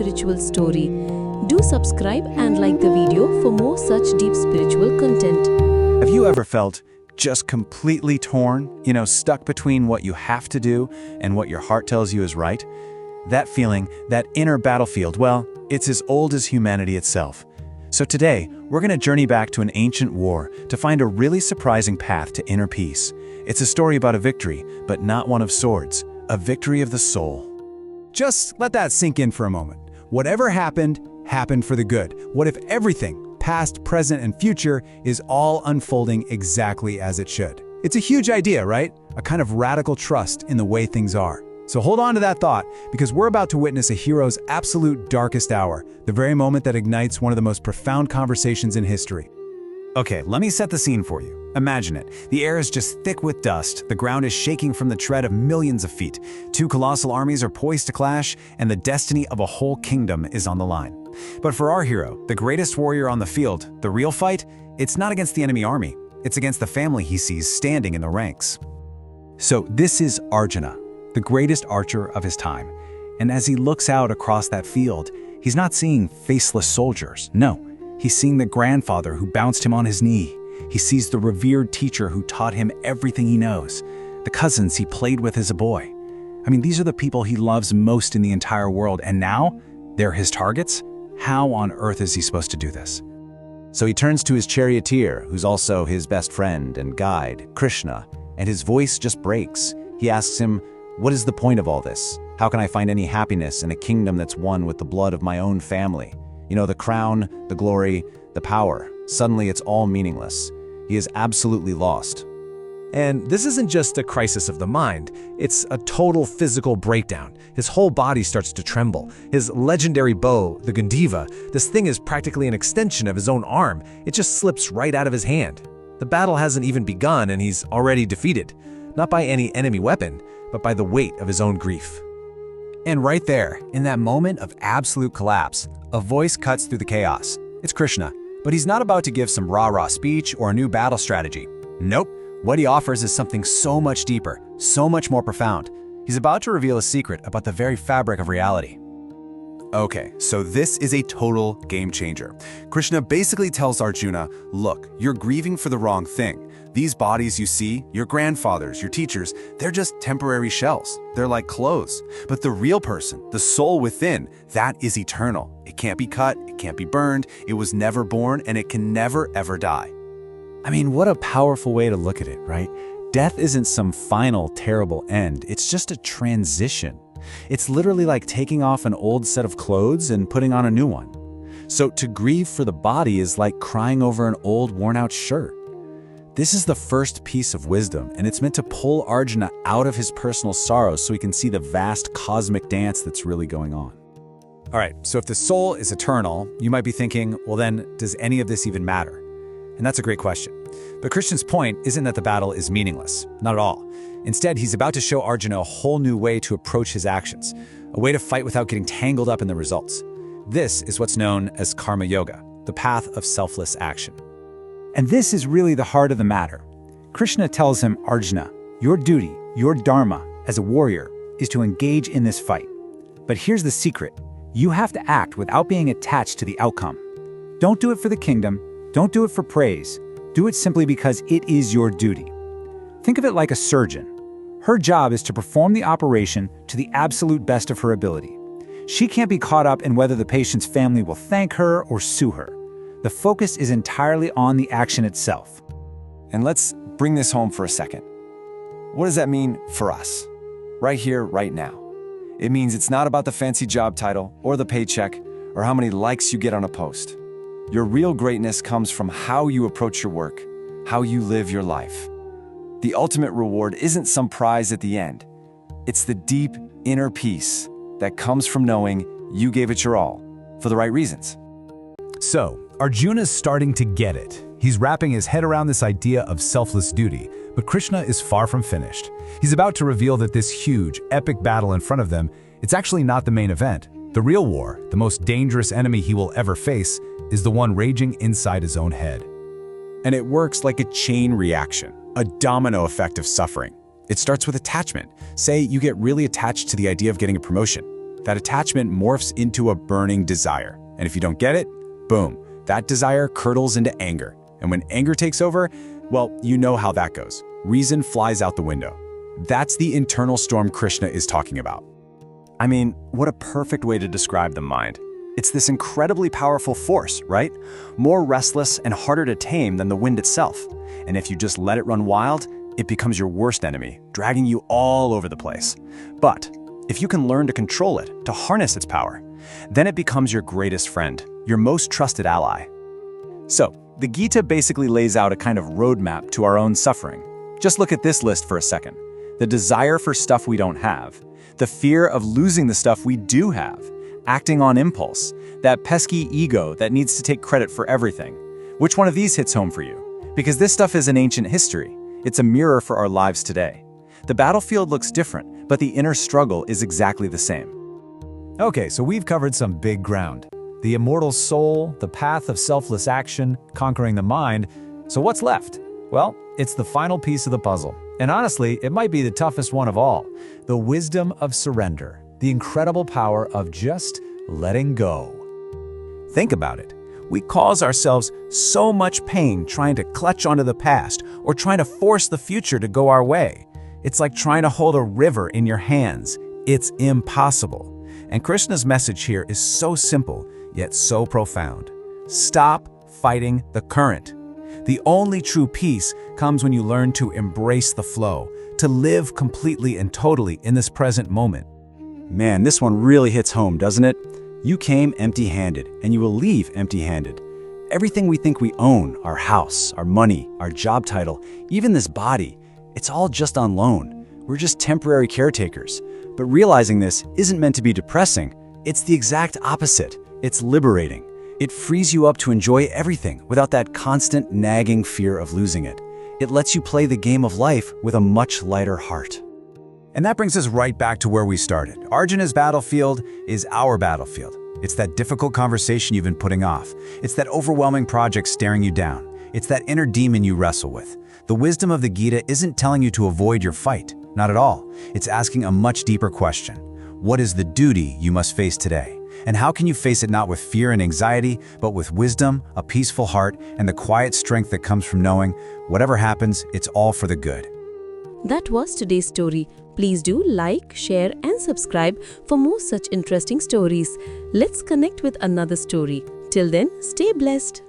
spiritual story. Do subscribe and like the video for more such deep spiritual content. Have you ever felt just completely torn, stuck between what you have to do and what your heart tells you is right? That feeling, that inner battlefield, well, it's as old as humanity itself. So today, we're going to journey back to an ancient war to find a really surprising path to inner peace. It's a story about a victory, but not one of swords, a victory of the soul. Just let that sink in for a moment. Whatever happened, happened for the good. What if everything, past, present, and future, is all unfolding exactly as it should? It's a huge idea, right? A kind of radical trust in the way things are. So hold on to that thought, because we're about to witness a hero's absolute darkest hour, the very moment that ignites one of the most profound conversations in history. Okay, let me set the scene for you. Imagine it. The air is just thick with dust, the ground is shaking from the tread of millions of feet. Two colossal armies are poised to clash, and the destiny of a whole kingdom is on the line. But for our hero, the greatest warrior on the field, the real fight, it's not against the enemy army. It's against the family he sees standing in the ranks. So this is Arjuna, the greatest archer of his time. And as he looks out across that field, he's not seeing faceless soldiers. No, he's seeing the grandfather who bounced him on his knee. He sees the revered teacher who taught him everything he knows, the cousins he played with as a boy. I mean, these are the people he loves most in the entire world, and now they're his targets? How on earth is he supposed to do this? So he turns to his charioteer, who's also his best friend and guide, Krishna, and his voice just breaks. He asks him, "What is the point of all this? How can I find any happiness in a kingdom that's won with the blood of my own family? The crown, the glory, the power. Suddenly it's all meaningless." He is absolutely lost. And this isn't just a crisis of the mind, it's a total physical breakdown. His whole body starts to tremble. His legendary bow, the Gandiva, this thing is practically an extension of his own arm. It just slips right out of his hand. The battle hasn't even begun and he's already defeated. Not by any enemy weapon, but by the weight of his own grief. And right there, in that moment of absolute collapse, a voice cuts through the chaos. It's Krishna, but he's not about to give some rah-rah speech or a new battle strategy. Nope, what he offers is something so much deeper, so much more profound. He's about to reveal a secret about the very fabric of reality. Okay, so this is a total game changer. Krishna basically tells Arjuna, look, you're grieving for the wrong thing. These bodies you see, your grandfathers, your teachers, they're just temporary shells. They're like clothes. But the real person, the soul within, that is eternal. It can't be cut, it can't be burned, it was never born, and it can never ever die. I mean, what a powerful way to look at it, right? Death isn't some final, terrible end. It's just a transition. It's literally like taking off an old set of clothes and putting on a new one. So to grieve for the body is like crying over an old, worn-out shirt. This is the first piece of wisdom, and it's meant to pull Arjuna out of his personal sorrows so he can see the vast cosmic dance that's really going on. All right, so if the soul is eternal, you might be thinking, well then, does any of this even matter? And that's a great question. But Krishna's point isn't that the battle is meaningless, not at all. Instead, he's about to show Arjuna a whole new way to approach his actions, a way to fight without getting tangled up in the results. This is what's known as karma yoga, the path of selfless action. And this is really the heart of the matter. Krishna tells him, Arjuna, your duty, your dharma as a warrior is to engage in this fight. But here's the secret. You have to act without being attached to the outcome. Don't do it for the kingdom. Don't do it for praise. Do it simply because it is your duty. Think of it like a surgeon. Her job is to perform the operation to the absolute best of her ability. She can't be caught up in whether the patient's family will thank her or sue her. The focus is entirely on the action itself. And let's bring this home for a second. What does that mean for us? Right here, right now. It means it's not about the fancy job title or the paycheck or how many likes you get on a post. Your real greatness comes from how you approach your work, how you live your life. The ultimate reward isn't some prize at the end. It's the deep inner peace that comes from knowing you gave it your all for the right reasons. So, Arjuna's starting to get it. He's wrapping his head around this idea of selfless duty, but Krishna is far from finished. He's about to reveal that this huge, epic battle in front of them, it's actually not the main event. The real war, the most dangerous enemy he will ever face, is the one raging inside his own head. And it works like a chain reaction, a domino effect of suffering. It starts with attachment. Say you get really attached to the idea of getting a promotion. That attachment morphs into a burning desire. And if you don't get it, boom, that desire curdles into anger. And when anger takes over, well, you know how that goes. Reason flies out the window. That's the internal storm Krishna is talking about. I mean, what a perfect way to describe the mind. It's this incredibly powerful force, right? More restless and harder to tame than the wind itself. And if you just let it run wild, it becomes your worst enemy, dragging you all over the place. But if you can learn to control it, to harness its power, then it becomes your greatest friend, your most trusted ally. So, the Gita basically lays out a kind of roadmap to our own suffering. Just look at this list for a second. The desire for stuff we don't have, the fear of losing the stuff we do have, acting on impulse, that pesky ego that needs to take credit for everything. Which one of these hits home for you? Because this stuff is an ancient history. It's a mirror for our lives today. The battlefield looks different, but the inner struggle is exactly the same. Okay, so we've covered some big ground. The immortal soul, the path of selfless action, conquering the mind. So what's left? Well, it's the final piece of the puzzle. And honestly, it might be the toughest one of all. The wisdom of surrender. The incredible power of just letting go. Think about it. We cause ourselves so much pain trying to clutch onto the past or trying to force the future to go our way. It's like trying to hold a river in your hands. It's impossible. And Krishna's message here is so simple, yet so profound. Stop fighting the current. The only true peace comes when you learn to embrace the flow, to live completely and totally in this present moment. Man, this one really hits home, doesn't it? You came empty-handed, and you will leave empty-handed. Everything we think we own, our house, our money, our job title, even this body, it's all just on loan. We're just temporary caretakers. But realizing this isn't meant to be depressing. It's the exact opposite. It's liberating. It frees you up to enjoy everything without that constant nagging fear of losing it. It lets you play the game of life with a much lighter heart. And that brings us right back to where we started. Arjuna's battlefield is our battlefield. It's that difficult conversation you've been putting off. It's that overwhelming project staring you down. It's that inner demon you wrestle with. The wisdom of the Gita isn't telling you to avoid your fight. Not at all. It's asking a much deeper question. What is the duty you must face today? And how can you face it not with fear and anxiety, but with wisdom, a peaceful heart, and the quiet strength that comes from knowing, whatever happens, it's all for the good. That was today's story. Please do like, share and subscribe for more such interesting stories. Let's connect with another story. Till then, stay blessed.